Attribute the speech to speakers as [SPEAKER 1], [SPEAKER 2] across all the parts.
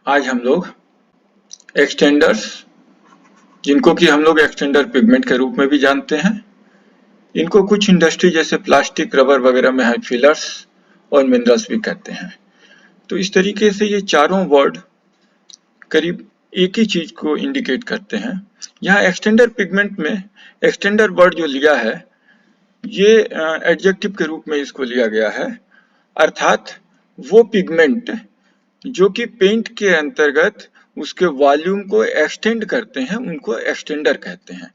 [SPEAKER 1] आज हम लोग एक्सटेंडर्स, जिनको कि हम लोग एक्सटेंडर पिगमेंट के रूप में भी जानते हैं, इनको कुछ इंडस्ट्री जैसे प्लास्टिक, रबर वगैरह में है फिलर्स और मिनरल्स भी कहते हैं। तो इस तरीके से ये चारों वर्ड करीब एक ही चीज को इंडिकेट करते हैं। यहाँ एक्सटेंडर पिगमेंट में एक्सटेंडर वर्ड जो लिया है ये एडजेक्टिव के रूप में इसको लिया गया है, अर्थात वो पिगमेंट जो कि पेंट के अंतर्गत उसके वॉल्यूम को एक्सटेंड करते हैं उनको एक्सटेंडर कहते हैं।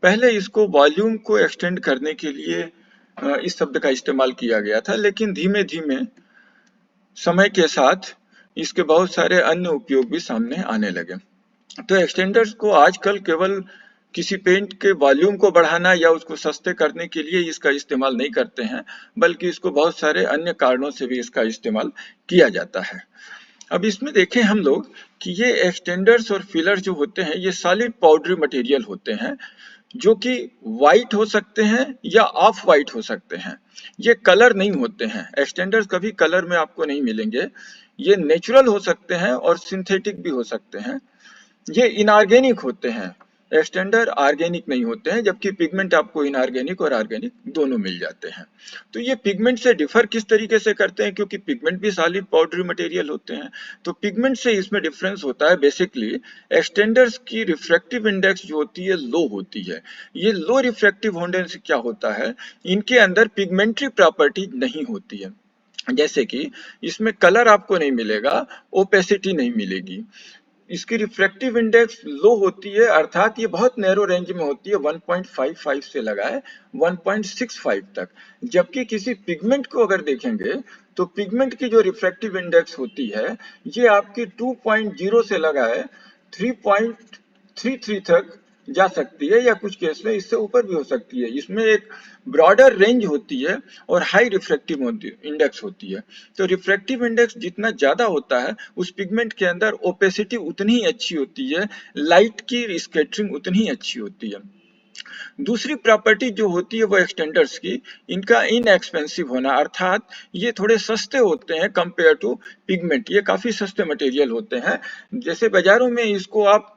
[SPEAKER 1] पहले इसको वॉल्यूम को एक्सटेंड करने के लिए इस शब्द का इस्तेमाल किया गया था, लेकिन धीमे धीमे समय के साथ इसके बहुत सारे अन्य उपयोग भी सामने आने लगे। तो एक्सटेंडर्स को आजकल केवल किसी पेंट के वॉल्यूम को बढ़ाना या उसको सस्ते करने के लिए इसका इस्तेमाल नहीं करते हैं, बल्कि इसको बहुत सारे अन्य कारणों से भी इसका इस्तेमाल किया जाता है। अब इसमें देखें हम लोग कि ये एक्सटेंडर्स और फिलर जो होते हैं ये सॉलिड पाउडरी मटेरियल होते हैं, जो कि वाइट हो सकते हैं या ऑफ वाइट हो सकते हैं। ये कलर नहीं होते हैं, एक्सटेंडर्स कभी कलर में आपको नहीं मिलेंगे। ये नेचुरल हो सकते हैं और सिंथेटिक भी हो सकते हैं। ये इनऑर्गेनिक होते हैं, एक्सटेंडर ऑर्गेनिक नहीं होते हैं, जबकि पिगमेंट आपको इनऑर्गेनिक और ऑर्गेनिक दोनों मिल जाते हैं। तो ये पिगमेंट से डिफर किस तरीके से करते हैं, क्योंकि पिगमेंट भी सॉलिड पाउडरी मटेरियल होते हैं। तो पिगमेंट से इसमें डिफरेंस होता है बेसिकली एक्सटेंडर्स की रिफ्रैक्टिव इंडेक्स जो होती है लो होती है। ये लो रिफ्रैक्टिव होने से क्या होता है, इनके अंदर पिगमेंट्री प्रॉपर्टी नहीं होती है। जैसे कि इसमें कलर आपको नहीं मिलेगा, ओपेसिटी नहीं मिलेगी, इसकी रिफ्रैक्टिव इंडेक्स लो होती है, अर्थात ये बहुत नैरो रेंज में होती है, 1.55 से लगाए 1.65 तक। जबकि किसी पिगमेंट को अगर देखेंगे तो पिगमेंट की जो रिफ्रैक्टिव इंडेक्स होती है ये आपकी 2.0 से लगाए 3.33 तक जा सकती है, या कुछ केस में इससे ऊपर भी हो सकती है। इसमें एक ब्रॉडर रेंज होती है और हाई रिफ्रैक्टिव इंडेक्स होती है। तो रिफ्रैक्टिव इंडेक्स जितना ज्यादा होता है उस पिगमेंट के अंदर ओपेसिटी उतनी ही अच्छी होती है, लाइट की स्कैटरिंग उतनी ही अच्छी होती है। दूसरी प्रॉपर्टी जो होती है वो एक्सटेंडर्स की, इनका इनएक्सपेंसिव होना, अर्थात ये थोड़े सस्ते होते हैं कंपेयर टू पिगमेंट। ये काफी सस्ते मटेरियल होते हैं। जैसे बाजारों में इसको आप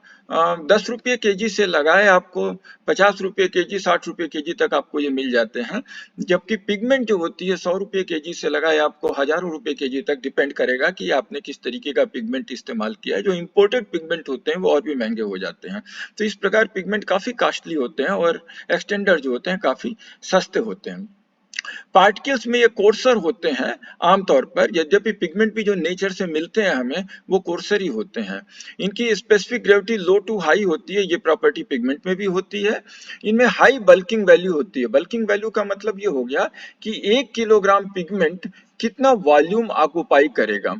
[SPEAKER 1] 10 रुपये केजी से लगाए आपको 50 रुपये केजी, 60 रुपये केजी तक आपको ये मिल जाते हैं। जबकि पिगमेंट जो होती है 100 रुपये केजी से लगाए आपको हजारों रुपये केजी तक, डिपेंड करेगा कि आपने किस तरीके का पिगमेंट इस्तेमाल किया है। जो इंपोर्टेड पिगमेंट होते हैं वो और भी महंगे हो जाते हैं। तो इस प्रकार पिगमेंट काफी कॉस्टली होते हैं और एक्सटेंडर जो होते हैं काफी सस्ते होते हैं। पार्टिकल्स में ये कोर्सर होते हैं आमतौर पर, यद्यपि पिगमेंट भी जो नेचर से मिलते हैं हमें वो कोर्सर ही होते हैं। इनकी specific gravity low to high होती है, ये प्रॉपर्टी पिगमेंट में भी होती है। इनमें हाई बल्किंग वैल्यू होती है। बल्किंग वैल्यू का मतलब ये हो गया कि 1 किलोग्राम पिगमेंट कितना वॉल्यूम ऑक्युपाई करेगा।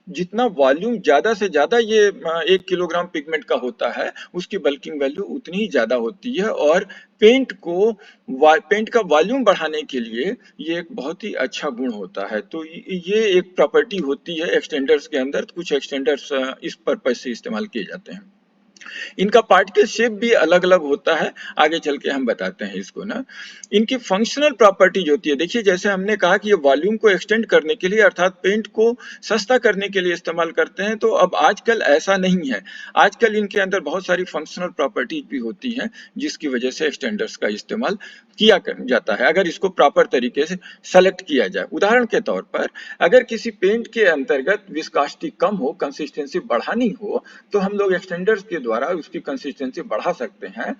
[SPEAKER 1] जितना वॉल्यूम ज्यादा से ज्यादा ये 1 किलोग्राम पिगमेंट का होता है उसकी बल्किंग वैल्यू उतनी ही ज्यादा होती है, और पेंट का वॉल्यूम बढ़ाने के लिए ये एक बहुत ही अच्छा गुण होता है। तो ये एक प्रॉपर्टी होती है एक्सटेंडर्स के अंदर। कुछ एक्सटेंडर्स इस पर्पज से इस्तेमाल किए जाते हैं। इनका पार्टिकल शेप भी अलग अलग होता है, आगे चल के हम बताते हैं इसको ना। इनकी फंक्शनल प्रॉपर्टी जो होती है, देखिए जैसे हमने कहा कि ये वॉल्यूम को एक्सटेंड करने के लिए अर्थात पेंट को सस्ता करने के लिए इस्तेमाल करते हैं, तो अब आजकल ऐसा नहीं है। आजकल इनके अंदर बहुत सारी फंक्शनल प्रॉपर्टीज भी होती हैं जिसकी वजह से एक्सटेंडर्स का इस्तेमाल किया जाता है, अगर इसको प्रॉपर तरीके से सेलेक्ट किया जाए। उदाहरण के तौर पर अगर किसी पेंट के अंतर्गत विस्कोसिटी कम हो, कंसिस्टेंसी बढ़ानी हो, तो हम लोग एक्सटेंडर्स के द्वारा उसकी कंसिस्टेंसी बढ़ा सकते हैं।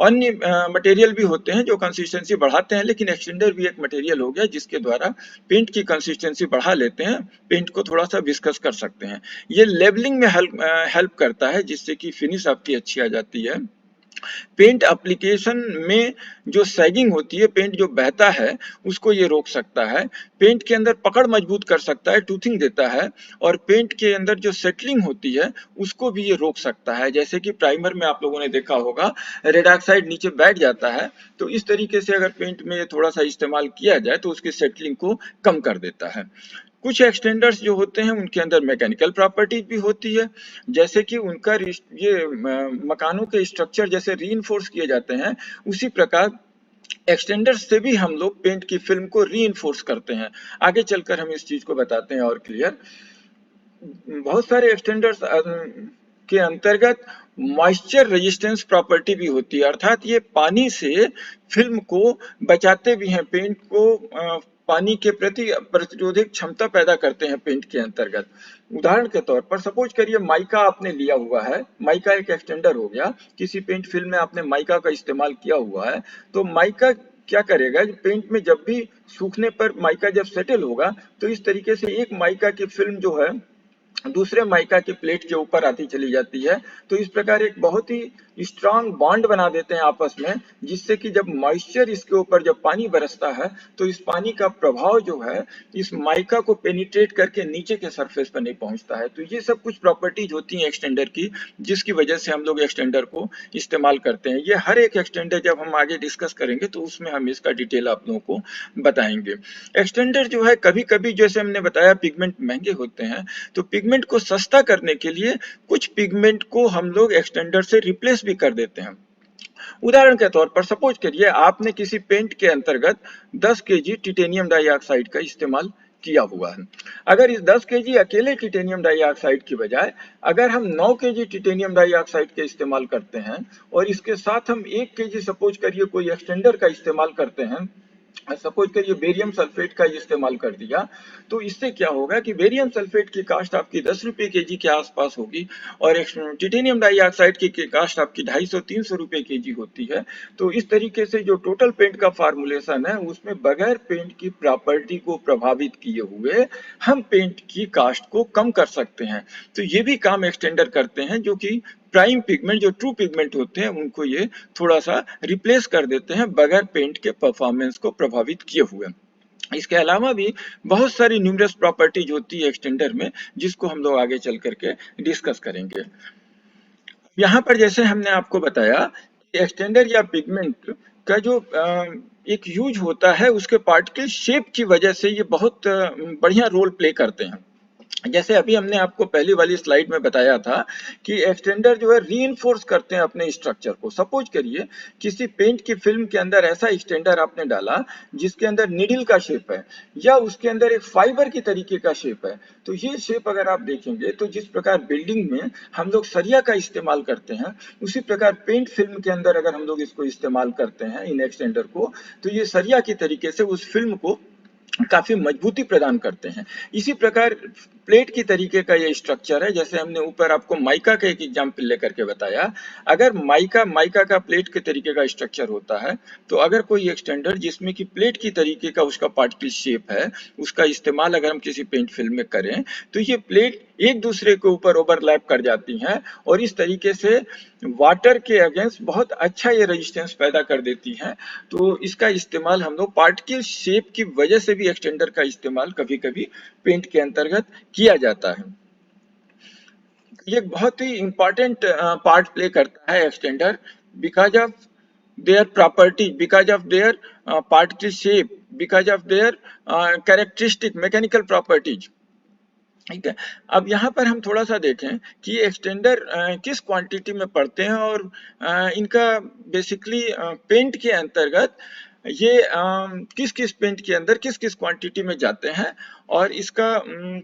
[SPEAKER 1] अन्य मटेरियल भी होते हैं जो कंसिस्टेंसी बढ़ाते हैं, लेकिन एक्सटेंडर भी एक मटेरियल हो गया जिसके द्वारा पेंट की कंसिस्टेंसी बढ़ा लेते हैं, पेंट को थोड़ा सा विस्कस कर सकते हैं। ये लेबलिंग में हेल्प करता है, जिससे कि फिनिश आपकी अच्छी आ जाती है। पेंट एप्लीकेशन में जो सैगिंग होती है, पेंट जो बहता है उसको ये रोक सकता है। पेंट के अंदर पकड़ मजबूत कर सकता है, टूथिंग देता है, और पेंट के अंदर जो सेटलिंग होती है उसको भी ये रोक सकता है। जैसे कि प्राइमर में आप लोगों ने देखा होगा रेड ऑक्साइड नीचे बैठ जाता है, तो इस तरीके से अगर पेंट में ये थोड़ा सा इस्तेमाल किया जाए तो उसकी सेटलिंग को कम कर देता है। कुछ एक्सटेंडर्स जो होते हैं उनके अंदर मैकेनिकल प्रॉपर्टीज भी होती है, जैसे कि उनका ये मकानों के स्ट्रक्चर जैसे रीइंफोर्स किए जाते हैं, उसी प्रकार एक्सटेंडर्स से भी हम लोग पेंट की फिल्म को रीइंफोर्स करते हैं। आगे चलकर हम इस चीज को बताते हैं और क्लियर। बहुत सारे एक्सटेंडर्स के अंतर्गत मॉइस्चर रेजिस्टेंस प्रॉपर्टी भी होती है, अर्थात ये पानी से फिल्म को बचाते भी हैं, पेंट को पानी के प्रति प्रतिरोधक क्षमता पैदा करते हैं पेंट के अंतर्गत। उदाहरण के तौर पर सपोज करिए माइका आपने लिया हुआ है, माइका एक एक्सटेंडर हो गया, किसी पेंट फिल्म में आपने माइका का इस्तेमाल किया हुआ है, तो माइका क्या करेगा, पेंट में जब भी सूखने पर माइका जब सेटल होगा तो इस तरीके से एक माइका की फिल्म जो है दूसरे माइका की प्लेट के ऊपर आती चली जाती है। तो इस प्रकार एक बहुत ही स्ट्रांग बॉन्ड बना देते हैं आपस में, जिससे कि जब मॉइस्चर इसके ऊपर जब पानी बरसता है तो इस पानी का प्रभाव जो है इस माइका को पेनिट्रेट करके नीचे के सरफेस पर नहीं पहुंचता है। तो ये सब कुछ प्रॉपर्टीज होती हैं एक्सटेंडर की, जिसकी वजह से हम लोग एक्सटेंडर को इस्तेमाल करते हैं। ये हर एक एक्सटेंडर जब हम आगे डिस्कस करेंगे तो उसमें हम इसका डिटेल आप लोगों को बताएंगे। एक्सटेंडर जो है कभी कभी जैसे हमने बताया पिगमेंट महंगे होते हैं, तो पिगमेंट को सस्ता करने के लिए कुछ पिगमेंट को हम लोग एक्सटेंडर से रिप्लेस भी कर देते हैं। उदाहरण के तौर पर सपोज करिए आपने किसी पेंट के अंतर्गत 10 केजी टिटेनियम डाइऑक्साइड का इस्तेमाल किया हुआ है। अगर इस 10 केजी अकेले टिटेनियम डाइऑक्साइड की बजाय अगर हम 9 केजी टिटेनियम डाइऑक्साइड के इस्तेमाल करते हैं और इसके साथ हम 1 केजी सपोज करिए कोई एक्सटेंडर का इस्तेमाल करते हैं, सपोज करिए बेरियम सल्फेट का इस्तेमाल कर दिया, तो इससे क्या होगा कि बेरियम सल्फेट की कास्ट आपकी 10 रुपए केजी के आसपास होगी और टिटेनियम डाइऑक्साइड की कास्ट आपकी 250-300 रुपए केजी होती है। तो इस तरीके से जो टोटल पेंट का फार्मूलेशन है उसमें बगैर पेंट की प्रॉपर्टी को प्रभावित किए हुए हम पेंट की कास्ट को कम कर सकते हैं। तो ये भी काम एक्सटेंडर करते हैं, जो कि प्राइम पिगमेंट जो ट्रू पिगमेंट होते हैं उनको ये थोड़ा सा रिप्लेस कर देते हैं बगैर पेंट के परफॉर्मेंस को प्रभावित किए हुए। इसके अलावा भी बहुत सारी न्यूमरस प्रॉपर्टीज होती है एक्सटेंडर में, जिसको हम लोग आगे चल करके डिस्कस करेंगे। यहाँ पर जैसे हमने आपको बताया कि एक्सटेंडर या पिगमेंट का जो एक यूज होता है उसके पार्टिकल शेप की वजह से ये बहुत बढ़िया रोल प्ले करते हैं। जैसे अभी हमने आपको पहली वाली स्लाइड में बताया था कि एक्सटेंडर जो है रीइंफोर्स करते हैं अपने स्ट्रक्चर को। सपोज करिए किसी पेंट की फिल्म के अंदर ऐसा एक्सटेंडर आपने डाला जिसके अंदर निडल का शेप है या उसके अंदर एक फाइबर की तरीके का शेप है, तो ये शेप अगर आप देखेंगे तो जिस प्रकार बिल्डिंग में हम लोग सरिया का इस्तेमाल करते हैं, उसी प्रकार पेंट फिल्म के अंदर अगर हम लोग इसको इस्तेमाल करते हैं इन एक्सटेंडर को, तो ये सरिया की तरीके से उस फिल्म को काफी मजबूती प्रदान करते हैं। इसी प्रकार प्लेट की तरीके का ये स्ट्रक्चर है, जैसे हमने ऊपर आपको माइका का एक एग्जाम्पल लेकर के बताया। अगर माइका का प्लेट के तरीके का स्ट्रक्चर होता है, तो अगर कोई एक्सटेंडर जिसमें कि प्लेट की तरीके का उसका पार्टिकल शेप है, उसका इस्तेमाल अगर हम किसी पेंट फिल्म में करें, तो ये प्लेट एक दूसरे के ऊपर ओवरलैप कर जाती हैं और इस तरीके से वाटर के अगेंस्ट बहुत अच्छा ये रेजिस्टेंस पैदा कर देती हैं। तो इसका इस्तेमाल हम लोग पार्टिकल शेप की वजह से भी एक्सटेंडर का इस्तेमाल कभी कभी पेंट के अंतर्गत किया जाता है। ये बहुत ही इंपॉर्टेंट पार्ट प्ले करता है extender, because of their property, because of their particle shape, because of their characteristic mechanical properties। ठीक है, अब यहाँ पर हम थोड़ा सा देखें कि एक्सटेंडर किस क्वांटिटी में पड़ते हैं और इनका बेसिकली पेंट के अंतर्गत ये किस किस पेंट के अंदर किस किस क्वांटिटी में जाते हैं और इसका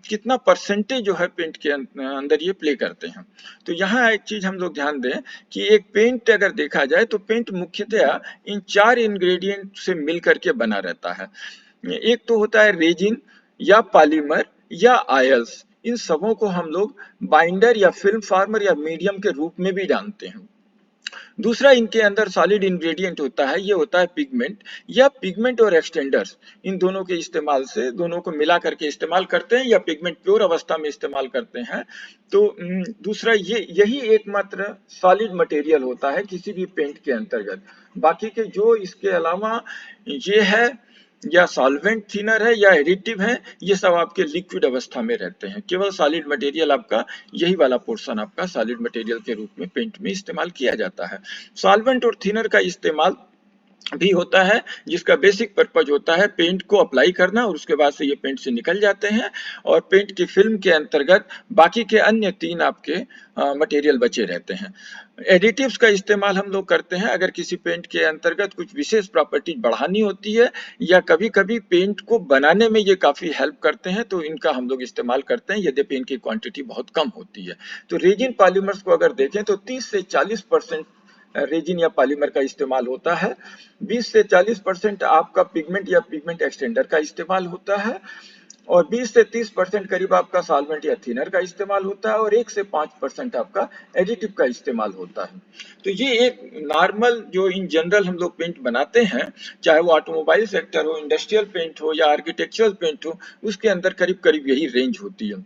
[SPEAKER 1] कितना परसेंटेज जो है पेंट के अंदर ये प्ले करते हैं। तो यहाँ एक चीज हम लोग ध्यान दें कि एक पेंट अगर देखा जाए तो पेंट मुख्यतः इन 4 इंग्रेडिएंट से मिल करके बना रहता है। एक तो होता है रेजिन या पॉलीमर या आयल्स, इन सबों को हम लोग बाइंडर या फिल्म फार्मर या मीडियम के रूप में भी जानते हैं। दूसरा इनके अंदर सॉलिड इंग्रेडिएंट होता है, ये होता है पिगमेंट या पिगमेंट और एक्सटेंडर्स। इन दोनों के इस्तेमाल से दोनों को मिला करके इस्तेमाल करते हैं या पिगमेंट प्योर अवस्था में इस्तेमाल करते हैं। तो दूसरा यही एकमात्र सॉलिड मटेरियल होता है किसी भी पेंट के अंतर्गत। बाकी के जो इसके अलावा ये है या सॉल्वेंट थिनर है या एडिटिव है, ये सब आपके लिक्विड अवस्था में रहते हैं। केवल सॉलिड मटेरियल आपका यही वाला पोर्शन आपका सॉलिड मटेरियल के रूप में पेंट में इस्तेमाल किया जाता है। सॉल्वेंट और थिनर का इस्तेमाल भी होता है, जिसका बेसिक पर्पज होता है पेंट को अप्लाई करना और उसके बाद से ये पेंट से निकल जाते हैं और पेंट की फिल्म के अंतर्गत बाकी के अन्य 3 आपके मटेरियल बचे रहते हैं। एडिटिव्स का इस्तेमाल हम लोग करते हैं अगर किसी पेंट के अंतर्गत कुछ विशेष प्रॉपर्टीज बढ़ानी होती है या कभी-कभी पेंट को बनाने में ये काफ़ी हेल्प करते हैं, तो इनका हम लोग इस्तेमाल करते हैं यद्यपि इनकी क्वांटिटी बहुत कम होती है। तो रेजिन पॉलीमर्स को अगर देखें तो 30 से 40% रेजिन या पॉलीमर का इस्तेमाल होता है, 20 से 40% आपका पिगमेंट या पिगमेंट एक्सटेंडर का इस्तेमाल होता है और 20 से 30% करीब आपका सॉल्वेंट या थिनर का इस्तेमाल होता है और 1 से 5% आपका एडिटिव का इस्तेमाल होता है। तो ये एक नॉर्मल जो इन जनरल हम लोग पेंट बनाते हैं, चाहे वो ऑटोमोबाइल सेक्टर हो, इंडस्ट्रियल पेंट हो या आर्किटेक्चरल पेंट हो, उसके अंदर करीब करीब यही रेंज होती है।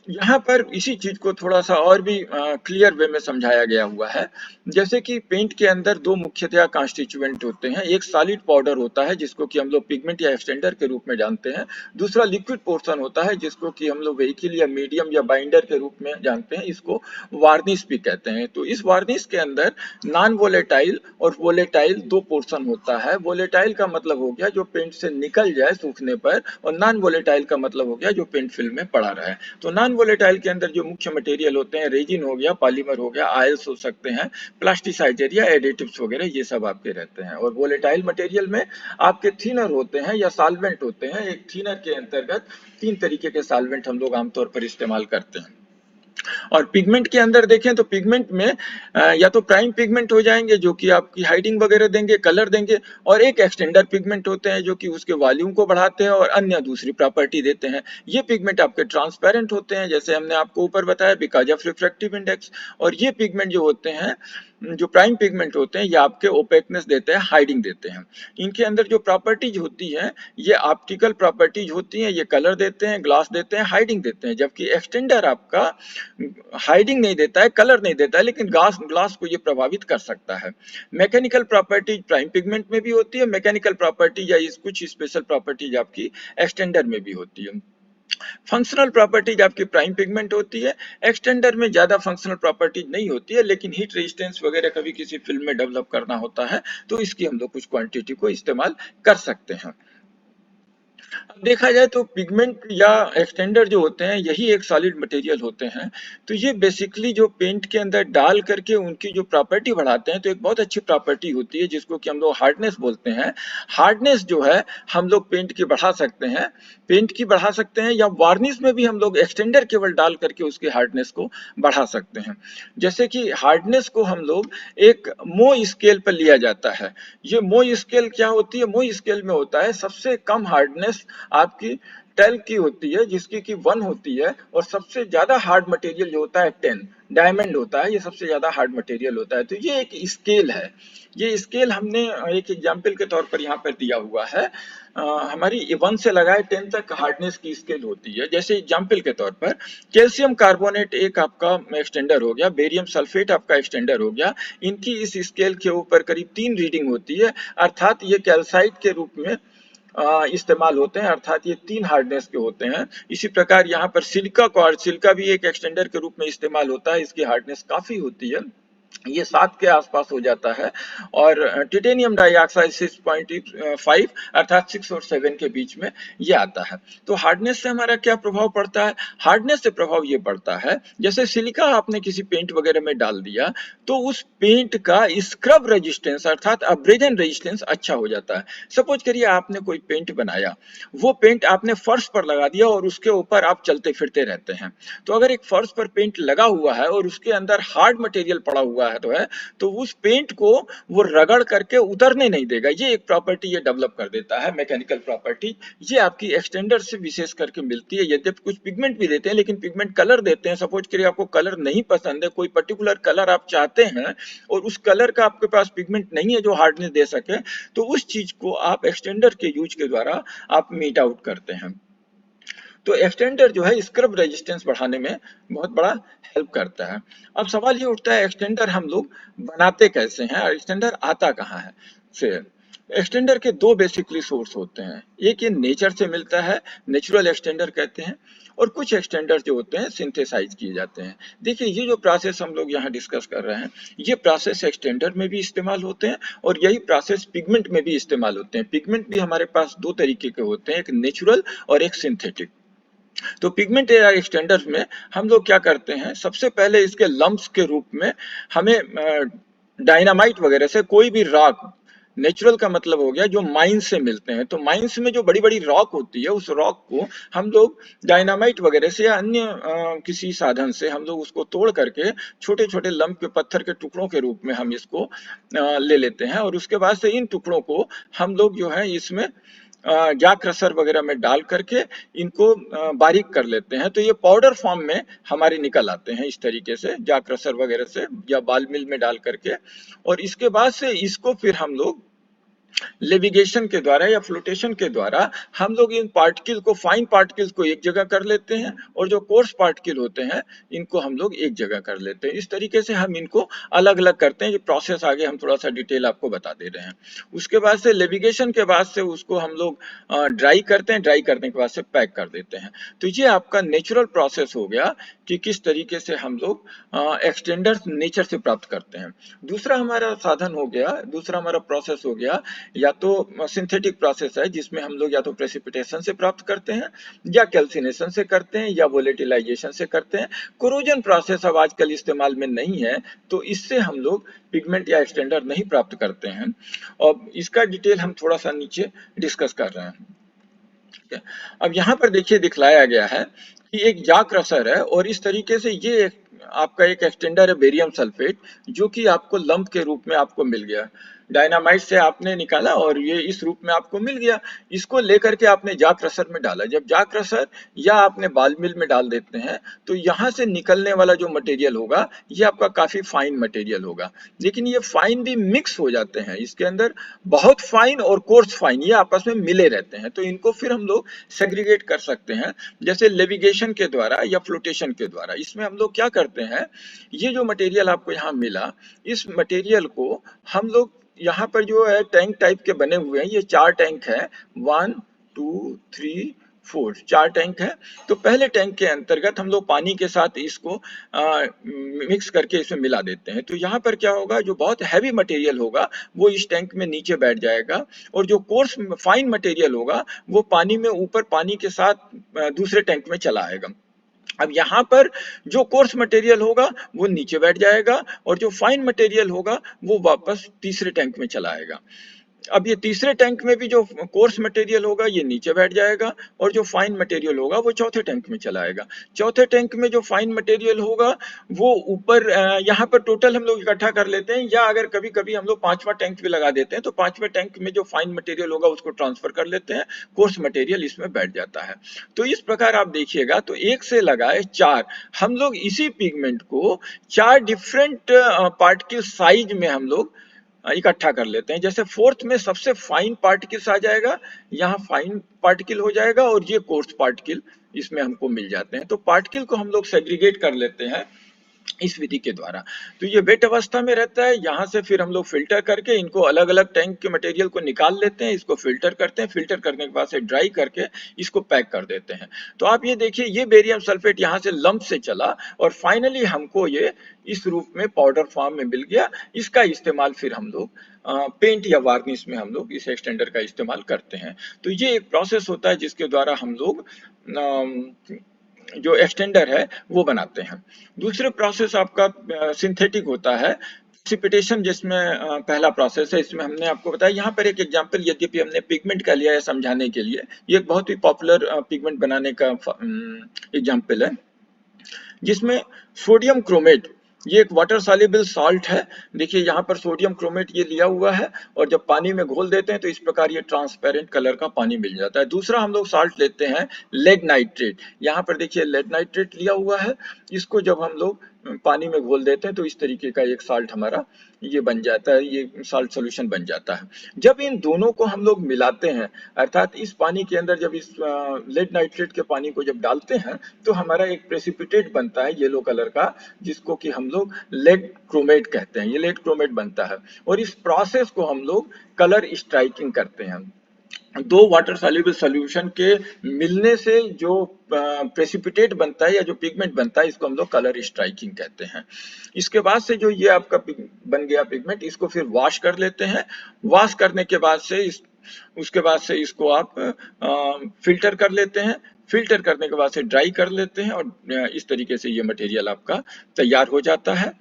[SPEAKER 1] यहाँ पर इसी चीज को थोड़ा सा और भी क्लियर वे में समझाया गया हुआ है। जैसे कि पेंट के अंदर दो मुख्यतया कॉन्स्टिट्यूएंट होते हैं, एक सॉलिड पाउडर होता है जिसको कि हम लोग पिगमेंट या एक्सटेंडर के रूप में जानते हैं, दूसरा लिक्विड पोर्शन होता है जिसको कि हम लोग व्हीकल या मीडियम या बाइंडर के रूप में जानते हैं, इसको वार्निश भी कहते हैं। तो इस वार्निश के अंदर नॉन वोलेटाइल और वोलेटाइल दो पोर्शन होता है। वोलेटाइल का मतलब हो गया जो पेंट से निकल जाए सूखने पर और नॉन वोलेटाइल का मतलब हो गया जो पेंट फिल्म में पड़ा रहे। तो नॉन वोलेटाइल के अंदर जो मुख्य मटेरियल होते हैं, रेजिन हो गया, पॉलीमर हो गया, आयल्स हो सकते हैं, प्लास्टिसाइजर या एडिटिव्स वगैरह, ये सब आपके रहते हैं। और वोलेटाइल मटेरियल में आपके थिनर होते हैं या सॉल्वेंट होते हैं। एक थिनर के अंतर्गत 3 तरीके के सॉल्वेंट हम लोग आमतौर पर इस्तेमाल करते हैं। और पिगमेंट के अंदर देखें तो पिगमेंट में या तो प्राइम पिगमेंट हो जाएंगे जो कि आपकी हाइडिंग वगैरह देंगे, कलर देंगे, और एक एक्सटेंडर पिगमेंट होते हैं जो कि उसके वॉल्यूम को बढ़ाते हैं और अन्य दूसरी प्रॉपर्टी देते हैं। ये पिगमेंट आपके ट्रांसपेरेंट होते हैं जैसे हमने आपको ऊपर बताया बिकॉज ऑफ रिफ्रैक्टिव इंडेक्स। और ये पिगमेंट जो होते हैं, जो प्राइम पिगमेंट होते हैं, ये आपके ओपेकनेस देते हैं, हाइडिंग देते हैं। इनके अंदर जो प्रॉपर्टीज होती है ये ऑप्टिकल प्रॉपर्टीज होती हैं, ये कलर देते हैं, ग्लास देते हैं, हाइडिंग देते हैं। जबकि एक्सटेंडर आपका हाइडिंग नहीं देता है, कलर नहीं देता है, लेकिन ग्लास को ये प्रभावित कर सकता है। मैकेनिकल प्रॉपर्टीज प्राइम पिगमेंट में भी होती है, मैकेनिकल प्रॉपर्टीज या कुछ स्पेशल प्रॉपर्टीज आपकी एक्सटेंडर में भी होती है। फंक्शनल प्रॉपर्टीज आपकी प्राइम पिगमेंट होती है, एक्सटेंडर में ज्यादा फंक्शनल प्रॉपर्टीज नहीं होती है, लेकिन हीट रेजिस्टेंस वगैरह कभी किसी फिल्म में डेवलप करना होता है तो इसकी हम लोग कुछ क्वांटिटी को इस्तेमाल कर सकते हैं। अब देखा जाए तो पिगमेंट या एक्सटेंडर जो होते हैं यही एक सॉलिड मटेरियल होते हैं। तो ये बेसिकली जो पेंट के अंदर डाल करके उनकी जो प्रॉपर्टी बढ़ाते हैं, तो एक बहुत अच्छी प्रॉपर्टी होती है जिसको कि हम लोग हार्डनेस बोलते हैं। हार्डनेस जो है हम लोग पेंट की बढ़ा सकते हैं, पेंट की बढ़ा सकते हैं, या वार्निश में भी हम लोग एक्सटेंडर केवल डाल करके उसकी हार्डनेस को बढ़ा सकते हैं। जैसे कि हार्डनेस को हम लोग एक मो स्केल पर लिया जाता है। ये मो स्केल क्या होती है? मो स्केल में होता है सबसे कम हार्डनेस आपकी 12 की होती है जिसकी की 1 होती है, और सबसे ज्यादा हार्ड मटेरियल जो होता है 10 डायमंड होता है, ये सबसे ज्यादा हार्ड मटेरियल होता है। तो ये एक स्केल है। ये स्केल हमने एक एग्जांपल के तौर पर यहाँ पर दिया हुआ है। हमारी 1 से लगाए 10 तक हार्डनेस की स्केल होती है। जैसे एग्जांपल के तौर पर कैल्शियम कार्बोनेट एक आपका एक्सटेंडर हो गया, बेरियम सल्फेट आपका एक्सटेंडर हो गया। इनकी इस स्केल के ऊपर करीब 3 रीडिंग होती है, अर्थात ये कैल्साइट के रूप में इस्तेमाल होते हैं, अर्थात ये 3 हार्डनेस के होते हैं। इसी प्रकार यहाँ पर सिलिका क्वार्ट्ज, सिलिका भी एक एक्सटेंडर के रूप में इस्तेमाल होता है, इसकी हार्डनेस काफी होती है, ये 7 के आसपास हो जाता है। और टिटेनियम डाइऑक्साइड 6.5 अर्थात 6 और 7 के बीच में ये आता है। तो हार्डनेस से हमारा क्या प्रभाव पड़ता है? हार्डनेस से प्रभाव ये पड़ता है जैसे सिलिका आपने किसी पेंट वगैरह में डाल दिया तो उस पेंट का स्क्रब रेजिस्टेंस अर्थात अब्रेजन रेजिस्टेंस अच्छा हो जाता है। सपोज करिए आपने कोई पेंट बनाया, वो पेंट आपने फर्श पर लगा दिया और उसके ऊपर आप चलते फिरते रहते हैं। तो अगर एक फर्श पर पेंट लगा हुआ है और उसके अंदर हार्ड मटेरियल पड़ा हुआ है तो उस पेंट को वो रगड़ करके उतरने नहीं देगा। ये एक प्रॉपर्टी ये डेवलप कर देता है, मैकेनिकल प्रॉपर्टी। ये आपकी एक्सटेंडर से विशेष करके मिलती है। यद्यपि कुछ पिगमेंट भी देते हैं, लेकिन पिगमेंट कलर देते हैं। सपोज करिए आपको कलर नहीं पसंद है, कोई पर्टिकुलर कलर आप चाहते हैं और उस कलर का आपके पास पिगमेंट नहीं है जो हार्डनेस दे सके, तो उस चीज को आप एक्सटेंडर के यूज के द्वारा आप मीट आउट करते हैं। तो एक्सटेंडर जो है स्क्रब रेजिस्टेंस बढ़ाने में बहुत बड़ा हेल्प करता है। अब सवाल ये उठता है एक्सटेंडर हम लोग बनाते कैसे हैं और एक्सटेंडर आता कहाँ है से? एक्सटेंडर के दो बेसिकली सोर्स होते हैं, एक ये नेचर से मिलता है, नेचुरल एक्सटेंडर कहते हैं, और कुछ एक्सटेंडर जो होते हैं सिंथेसाइज किए जाते हैं। देखिए ये जो प्रोसेस हम लोग यहाँ डिस्कस कर रहे हैं, ये प्रोसेस एक्सटेंडर में भी इस्तेमाल होते हैं और यही प्रोसेस पिगमेंट में भी इस्तेमाल होते हैं। पिगमेंट भी हमारे पास दो तरीके के होते हैं, एक नेचुरल और एक सिंथेटिक। तो पिगमेंट या एक्सटेंडर में हम लोग क्या करते हैं, सबसे पहले इसके लम्प्स के रूप में हमें डायनामाइट वगैरह से कोई भी रॉक, नेचुरल का मतलब हो गया जो माइंस से मिलते हैं, तो माइंस में जो बड़ी बड़ी रॉक होती है उस रॉक को हम लोग डायनामाइट वगैरह से या अन्य किसी साधन से हम लोग उसको तोड़ करके छोटे छोटे लंप के पत्थर के टुकड़ों के रूप में हम इसको ले लेते हैं, और उसके बाद से इन टुकड़ों को हम लोग जो है इसमें जा क्रशर वगैरह में डाल करके इनको बारीक कर लेते हैं। तो ये पाउडर फॉर्म में हमारे निकल आते हैं इस तरीके से, जा क्रशर वगैरह से या बाल मिल में डाल करके, और इसके बाद से इसको फिर हम लोग लेविगेशन के द्वारा या फ्लोटेशन के द्वारा हम लोग इन पार्टिकल को, फाइन पार्टिकल्स को एक जगह कर लेते हैं, और जो कोर्स पार्टिकल होते हैं इनको हम लोग एक जगह कर लेते हैं। इस तरीके से हम इनको अलग अलग करते हैं। ये प्रोसेस आगे हम थोड़ा सा डिटेल आपको बता दे रहे हैं। उसके बाद से लेविगेशन के बाद से उसको हम लोग ड्राई करते हैं, ड्राई करने के बाद से पैक कर देते हैं। तो ये आपका नेचुरल प्रोसेस हो गया कि किस तरीके से हम लोग एक्सटेंडर्स नेचर से प्राप्त करते हैं। दूसरा हमारा साधन हो गया, दूसरा हमारा प्रोसेस हो गया या तो सिंथेटिक प्रोसेस है, जिसमें हम लोग या तो प्रेसिपिटेशन से प्राप्त करते हैं, या कैल्सिनेशन से करते हैं, या वोलेटिलाइजेशन से करते हैं। कोरोजन प्रोसेस अब आजकल इस्तेमाल में नहीं है, तो इससे हम लोग पिगमेंट या एक्सटेंडर नहीं प्राप्त करते हैं, और इसका डिटेल हम थोड़ा सा नीचे डिस्कस कर रहे हैं। ठीक है, अब यहाँ पर देखिए दिखलाया गया है कि एक जा क्रशर है, और इस तरीके से ये आपका एक एक्सटेंडर है बेरियम सल्फेट, जो कि आपको लंप के रूप में आपको मिल गया। डायनामाइट से आपने निकाला और ये इस रूप में आपको मिल गया। इसको लेकर के आपने जा क्रशर में डाला। जब जा क्रशर या आपने बाल मिल में डाल देते हैं, तो यहाँ से निकलने वाला जो मटेरियल होगा ये आपका काफी फाइन मटेरियल होगा। लेकिन ये फाइन भी मिक्स हो जाते हैं, इसके अंदर बहुत फाइन और कोर्स फाइन ये आपस में मिले रहते हैं। तो इनको फिर हम लोग सेग्रीगेट कर सकते हैं, जैसे लेविगेशन के द्वारा या फ्लोटेशन के द्वारा। इसमें हम लोग क्या करते हैं, ये जो मटेरियल आपको यहाँ मिला, इस मटेरियल को हम लोग यहाँ पर जो है टैंक टाइप के बने हुए हैं, ये 4 टैंक है, 1 2 3 4, 4 टैंक है। तो पहले टैंक के अंतर्गत हम लोग पानी के साथ इसको मिक्स करके इसमें मिला देते हैं। तो यहाँ पर क्या होगा, जो बहुत हैवी मटेरियल होगा वो इस टैंक में नीचे बैठ जाएगा, और जो कोर्स फाइन मटेरियल होगा वो पानी में ऊपर पानी के साथ दूसरे टैंक में चला आएगा। अब यहाँ पर जो कोर्स मटेरियल होगा वो नीचे बैठ जाएगा, और जो फाइन मटेरियल होगा वो वापस तीसरे टैंक में चला आएगा। अब ये तीसरे टैंक में भी जो कोर्स मटेरियल होगा ये नीचे बैठ जाएगा, और जो फाइन मटेरियल होगा वो चौथे टैंक में चला आएगा। चौथे टैंक में जो फाइन मटेरियल होगा वो ऊपर यहाँ पर टोटल हम लोग इकट्ठा कर लेते हैं, या अगर कभी कभी हम लोग 5वां टैंक भी लगा देते हैं, तो 5वें टैंक में जो फाइन मटेरियल होगा उसको ट्रांसफर कर लेते हैं, कोर्स मटेरियल इसमें बैठ जाता है। तो इस प्रकार आप देखिएगा, तो 1 से लगाए 4 हम लोग इसी पिगमेंट को 4 डिफरेंट पार्टिकल साइज में हम लोग इकट्ठा कर लेते हैं। जैसे 4th में सबसे फाइन पार्टिकल्स आ जाएगा, यहाँ फाइन पार्टिकल हो जाएगा, और ये कोर्स पार्टिकल इसमें हमको मिल जाते हैं। तो पार्टिकल को हम लोग सेग्रीगेट कर लेते हैं इस विधि के द्वारा। तो ये वेट अवस्था में रहता है, यहाँ से फिर हम लोग फिल्टर करके इनको अलग अलग टैंक के मटेरियल को निकाल लेते हैं, इसको फिल्टर करते हैं, फिल्टर करने के बाद से ड्राई करके इसको पैक कर देते हैं। तो आप ये देखिए, ये बेरियम सल्फेट यहाँ से लंप से चला, और फाइनली हमको ये इस रूप में पाउडर फॉर्म में मिल गया। इसका इस्तेमाल फिर हम लोग पेंट या वार्निश में हम लोग इस एक्सटेंडर का इस्तेमाल करते हैं। तो ये एक प्रोसेस होता है जिसके द्वारा हम लोग जो एक्सटेंडर है वो बनाते हैं। दूसरे प्रोसेस आपका सिंथेटिक होता है, प्रेसिपिटेशन, जिसमें पहला प्रोसेस है। इसमें हमने आपको बताया, यहाँ पर एक एग्जांपल, यद्यपि हमने पिगमेंट का लिया है समझाने के लिए, ये एक बहुत ही पॉपुलर पिगमेंट बनाने का एग्जांपल है, जिसमें सोडियम क्रोमेट, ये एक वाटर सॉल्युबल सॉल्ट है। देखिए यहाँ पर सोडियम क्रोमेट ये लिया हुआ है, और जब पानी में घोल देते हैं तो इस प्रकार ये ट्रांसपेरेंट कलर का पानी मिल जाता है। दूसरा हम लोग सॉल्ट लेते हैं लेड नाइट्रेट। यहाँ पर देखिए लेड नाइट्रेट लिया हुआ है, इसको जब हम लोग पानी में घोल देते हैं तो इस तरीके का एक साल्ट हमारा ये बन जाता है, ये साल्ट सॉल्यूशन बन जाता है। जब इन दोनों को हम लोग मिलाते हैं, अर्थात इस पानी के अंदर जब इस लेड नाइट्रेट के पानी को जब डालते हैं तो हमारा एक प्रेसिपिटेट बनता है येलो कलर का, जिसको कि हम लोग लेड क्रोमेट कहते हैं। ये लेड क्रोमेट बनता है और इस प्रोसेस को हम लोग कलर स्ट्राइकिंग करते हैं। दो वाटर सॉल्युबल सॉल्यूशन के मिलने से जो प्रेसिपिटेट बनता है या जो पिगमेंट बनता है, इसको हम लोग कलर स्ट्राइकिंग कहते हैं। इसके बाद से जो ये आपका बन गया पिगमेंट, इसको फिर वॉश कर लेते हैं। वॉश करने के बाद से उसके बाद से इसको आप फिल्टर कर लेते हैं। फिल्टर करने के बाद से ड्राई कर लेते हैं और इस तरीके से ये मटेरियल आपका तैयार हो जाता है।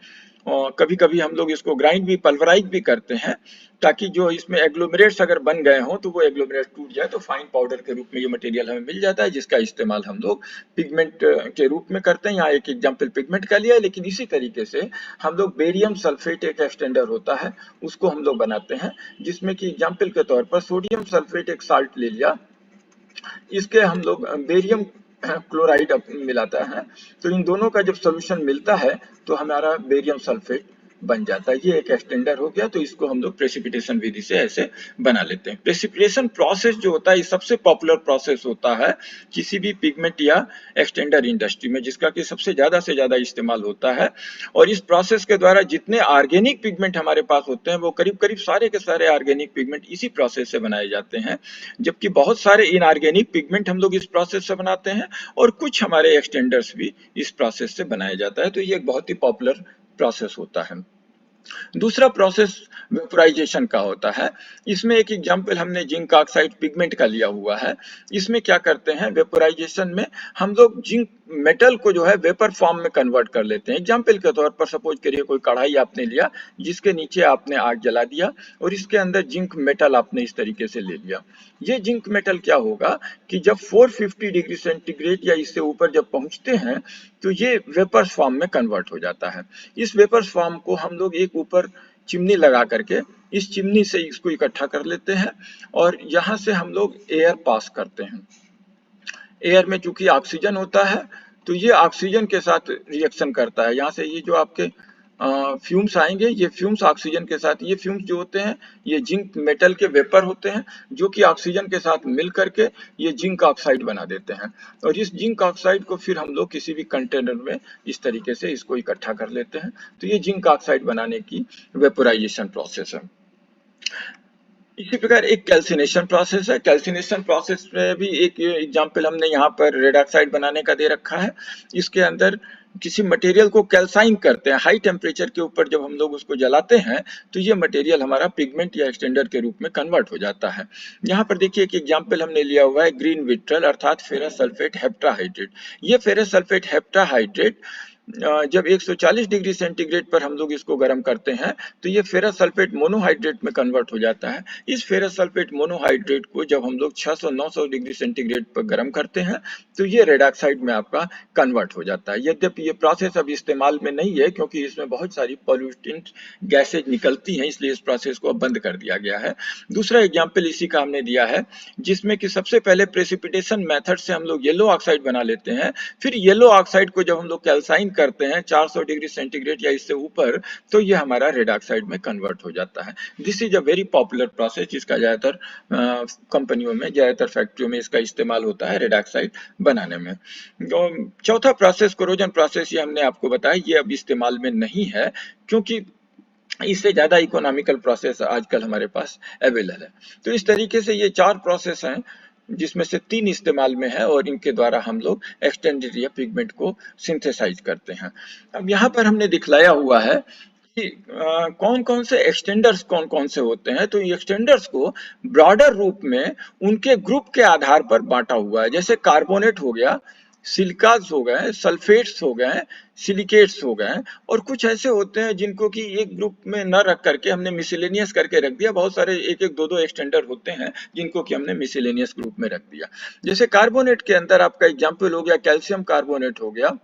[SPEAKER 1] और कभी कभी हम लोग इसको ग्राइंड भी, पल्वराइज भी करते हैं, ताकि जो इसमें एग्लोमरेट्स अगर बन गए हों तो वो एग्लोमरेट टूट जाए तो फाइन पाउडर के रूप में ये मटेरियल हमें मिल जाता है, जिसका इस्तेमाल हम लोग पिगमेंट के रूप में करते हैं। यहाँ एक एग्जाम्पल पिगमेंट का लिया है, लेकिन इसी तरीके से हम लोग बेरियम सल्फेट एक एक्सटेंडर होता है, उसको हम लोग बनाते हैं, जिसमें कि एग्जाम्पल के तौर पर सोडियम सल्फेट एक साल्ट ले लिया, इसके हम लोग बेरियम क्लोराइड मिलाता है, तो इन दोनों का जब सोल्यूशन मिलता है तो हमारा बेरियम सल्फेट बन जाता है। ये एक एक्सटेंडर हो गया, तो इसको हम लोग प्रेसिपिटेशन विधि से ऐसे बना लेते हैं। प्रेसिपिटेशन प्रोसेस जो होता है ये सबसे पॉपुलर प्रोसेस होता है किसी भी पिगमेंट या एक्सटेंडर इंडस्ट्री में, जिसका कि सबसे ज्यादा से ज्यादा इस्तेमाल होता है। और इस प्रोसेस के द्वारा जितने ऑर्गेनिक पिगमेंट हमारे पास होते हैं वो करीब करीब सारे के सारे ऑर्गेनिक पिगमेंट इसी प्रोसेस से बनाए जाते हैं, जबकि बहुत सारे इनऑर्गेनिक पिगमेंट हम लोग इस प्रोसेस से बनाते हैं और कुछ हमारे एक्सटेंडर्स भी इस प्रोसेस से बनाया जाता है। तो ये एक बहुत ही पॉपुलर प्रोसेस होता है। दूसरा प्रोसेस वेपोराइजेशन का होता है। इसमें एक एग्जांपल हमने जिंक ऑक्साइड पिगमेंट का लिया हुआ है। इसमें क्या करते हैं, वेपोराइजेशन में हम लोग जिंक मेटल को जो है वेपर फॉर्म में कन्वर्ट कर लेते हैं। एग्जांपल के तौर पर सपोज करिए कोई कढ़ाई आपने लिया, जिसके नीचे आपने आग जला दिया और इसके अंदर जिंक मेटल आपने इस तरीके से ले लिया। ये जिंक मेटल क्या होगा कि जब 450 डिग्री सेंटीग्रेड या इससे ऊपर जब पहुंचते हैं तो ये वेपर्स फॉर्म में कन्वर्ट हो जाता है। इस वेपर्स फॉर्म को हम लोग एक ऊपर चिमनी लगा करके इस चिमनी से इसको इकट्ठा कर लेते हैं और यहाँ से हम लोग एयर पास करते हैं। एयर में चूंकि ऑक्सीजन होता है तो ये ऑक्सीजन के साथ रिएक्शन करता है। यहाँ से ये जो आपके फ्यूम्स आएंगे, ये फ्यूम्स ऑक्सीजन के साथ, ये फ्यूम्स जो होते हैं ये जिंक मेटल के वेपर होते हैं, जो कि ऑक्सीजन के साथ मिल करके ये जिंक ऑक्साइड बना देते हैं। और इस जिंक ऑक्साइड को फिर हम लोग किसी भी कंटेनर में इस तरीके से इसको इकट्ठा कर लेते हैं। तो ये जिंक ऑक्साइड बनाने की वेपोराइजेशन प्रोसेस है। इसी प्रकार एक कैल्सिनेशन प्रोसेस है। कैल्सिनेशन प्रोसेस में भी एक एग्जांपल हमने यहाँ पर रेड ऑक्साइड बनाने का दे रखा है। इसके अंदर किसी मटेरियल को कैल्साइन करते हैं, हाई टेम्परेचर के ऊपर जब हम लोग उसको जलाते हैं तो ये मटेरियल हमारा पिगमेंट या एक्सटेंडर के रूप में कन्वर्ट हो जाता है। यहाँ पर देखिए एक एग्जांपल हमने लिया हुआ है ग्रीन विट्रल अर्थात फेरस सल्फेट हेप्टाहाइड्रेट। ये फेरस सल्फेट हेप्टाहाइड्रेट जब 140 डिग्री सेंटीग्रेड पर हम लोग इसको गर्म करते हैं तो ये फेरस सल्फेट मोनोहाइड्रेट में कन्वर्ट हो जाता है। इस फेरस सल्फेट मोनोहाइड्रेट को जब हम लोग 600-900 डिग्री सेंटीग्रेड पर गर्म करते हैं तो ये रेड ऑक्साइड में आपका कन्वर्ट हो जाता है। यद्यपि ये प्रोसेस अब इस्तेमाल में नहीं है क्योंकि इसमें बहुत सारी पॉल्यूटेंट गैसेज निकलती हैं, इसलिए इस प्रोसेस को अब बंद कर दिया गया है। दूसरा एग्जाम्पल इसी का हमने दिया है, जिसमें कि सबसे पहले प्रेसिपिटेशन मेथड से हम लोग येलो ऑक्साइड बना लेते हैं, फिर येलो ऑक्साइड को जब हम लोग कैल्साइन करते हैं 400 डिग्री सेंटीग्रेड या इससे ऊपर तो ये हमारा रेड ऑक्साइड में कन्वर्ट हो जाता है। This is a very popular process, जिसका ज्यादातर कंपनियों में, ज्यादातर फैक्ट्रियों में इसका इस्तेमाल होता है रेड ऑक्साइड बनाने में। चौथा प्रोसेस कोरोजन प्रोसेस, ये हमने आपको बताया, ये अब इस्तेमाल में नहीं है क्योंकि इससे ज्यादा इकोनॉमिकल प्रोसेस आजकल हमारे पास अवेलेबल है। तो इस तरीके से ये 4 प्रोसेस हैं जिसमें से 3 इस्तेमाल में है और इनके द्वारा हम लोग एक्सटेंडेड या पिगमेंट को सिंथेसाइज करते हैं। अब यहाँ पर हमने दिखलाया हुआ है कि कौन कौन से एक्सटेंडर्स कौन कौन से होते हैं। तो एक्सटेंडर्स को ब्रॉडर रूप में उनके ग्रुप के आधार पर बांटा हुआ है। जैसे कार्बोनेट हो गया, सिलिकास हो गए, सल्फेट्स हो गए, सिलिकेट्स हो गए, और कुछ ऐसे होते हैं जिनको कि एक ग्रुप में न रख करके हमने मिसलेनियस करके रख दिया। बहुत सारे एक एक दो दो एक्सटेंडर होते हैं जिनको कि हमने मिसलेनियस ग्रुप में रख दिया। जैसे कार्बोनेट के अंदर आपका एग्जाम्पल हो गया कैल्शियम कार्बोनेट हो गया,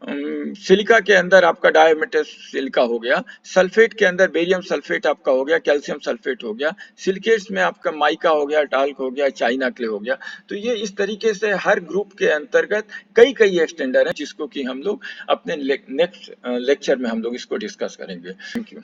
[SPEAKER 1] सिलिका के अंदर आपका डायमेटेड सिलिका हो गया, सल्फेट के अंदर बेरियम सल्फेट आपका हो गया, कैल्शियम सल्फेट हो गया, सिलिकेट्स में आपका माइका हो गया, टाल्क हो गया, चाइना क्ले हो गया। तो ये इस तरीके से हर ग्रुप के अंतर्गत कई कई एक्सटेंडर हैं जिसको कि हम लोग अपने नेक्स्ट लेक्चर में हम लोग इसको डिस्कस करेंगे। Thank you.